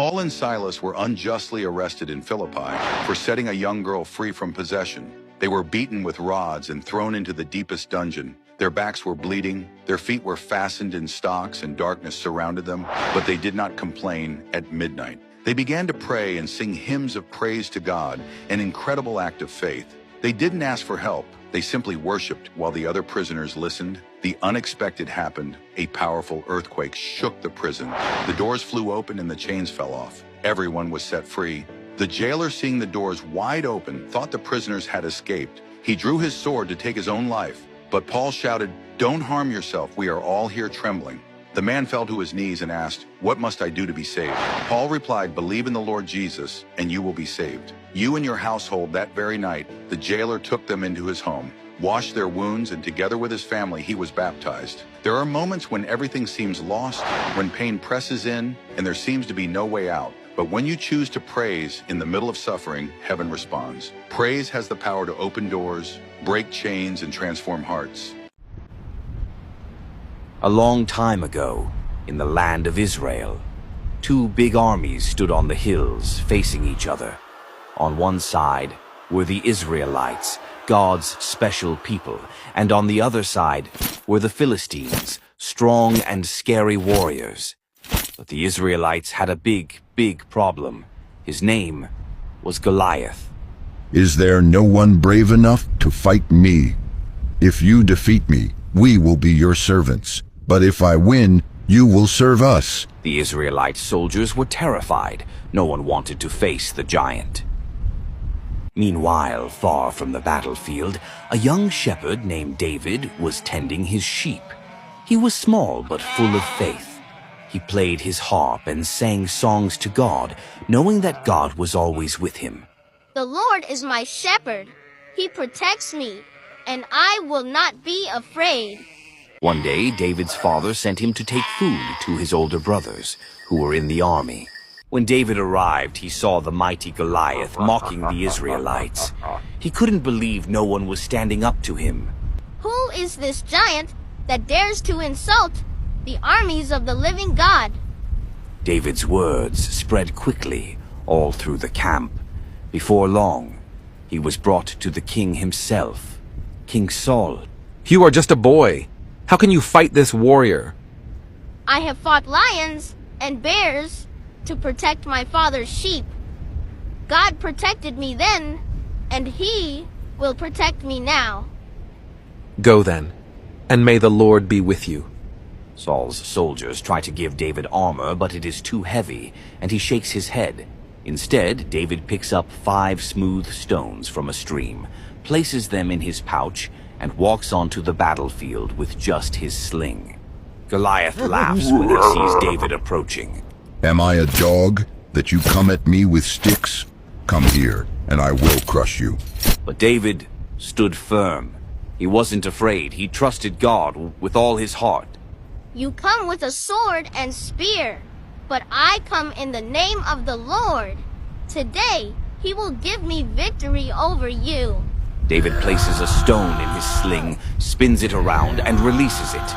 Paul and Silas were unjustly arrested in Philippi for setting a young girl free from possession. They were beaten with rods and thrown into the deepest dungeon. Their backs were bleeding, their feet were fastened in stocks, and darkness surrounded them, but they did not complain at midnight. They began to pray and sing hymns of praise to God, an incredible act of faith. They didn't ask for help. They simply worshiped while the other prisoners listened. The unexpected happened. A powerful earthquake shook the prison. The doors flew open and the chains fell off. Everyone was set free. The jailer, seeing the doors wide open, thought the prisoners had escaped. He drew his sword to take his own life, but Paul shouted, "Don't harm yourself. We are all here trembling." The man fell to his knees and asked, "What must I do to be saved?" Paul replied, "Believe in the Lord Jesus, and you will be saved. You and your household." That very night, the jailer took them into his home, washed their wounds, and together with his family, he was baptized. There are moments when everything seems lost, when pain presses in, and there seems to be no way out. But when you choose to praise in the middle of suffering, heaven responds. Praise has the power to open doors, break chains, and transform hearts. A long time ago, in the land of Israel, two big armies stood on the hills facing each other. On one side were the Israelites, God's special people, and on the other side were the Philistines, strong and scary warriors. But the Israelites had a big problem. His name was Goliath. Is there no one brave enough to fight me? If you defeat me, we will be your servants. But if I win, you will serve us. The Israelite soldiers were terrified. No one wanted to face the giant. Meanwhile, far from the battlefield, a young shepherd named David was tending his sheep. He was small but full of faith. He played his harp and sang songs to God, knowing that God was always with him. The Lord is my shepherd. He protects me, and I will not be afraid. One day, David's father sent him to take food to his older brothers, who were in the army. When David arrived, he saw the mighty Goliath mocking the Israelites. He couldn't believe no one was standing up to him. Who is this giant that dares to insult the armies of the living God? David's words spread quickly all through the camp. Before long, he was brought to the king himself, King Saul. "You are just a boy. How can you fight this warrior?" I have fought lions and bears to protect my father's sheep. God protected me then, and he will protect me now. "Go then, and may the Lord be with you." Saul's soldiers try to give David armor, but it is too heavy, and he shakes his head. Instead, David picks up 5 smooth stones from a stream, places them in his pouch, and walks onto the battlefield with just his sling. Goliath laughs when he sees David approaching. Am I a dog that you come at me with sticks? Come here, and I will crush you. But David stood firm. He wasn't afraid. He trusted God with all his heart. You come with a sword and spear, but I come in the name of the Lord. Today, he will give me victory over you. David places a stone in his sling, spins it around, and releases it.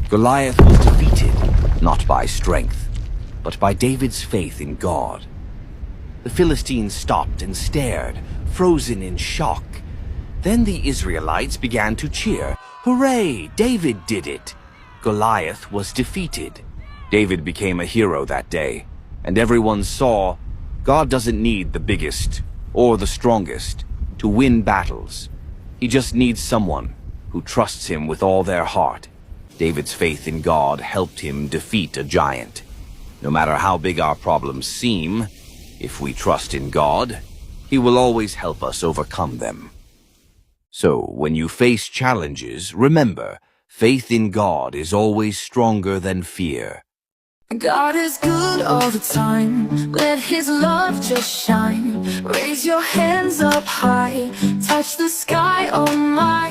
Goliath was defeated, not by strength, but by David's faith in God. The Philistines stopped and stared, frozen in shock. Then the Israelites began to cheer. Hooray! David did it! Goliath was defeated. David became a hero that day, and everyone saw God doesn't need the biggest or the strongest to win battles. He just needs someone who trusts him with all their heart. David's faith in God helped him defeat a giant. No matter how big our problems seem, if we trust in God, He will always help us overcome them. So, when you face challenges, remember, faith in God is always stronger than fear. God is good all the time. Let his love just shine. Raise your hands up high. Touch the sky, oh my.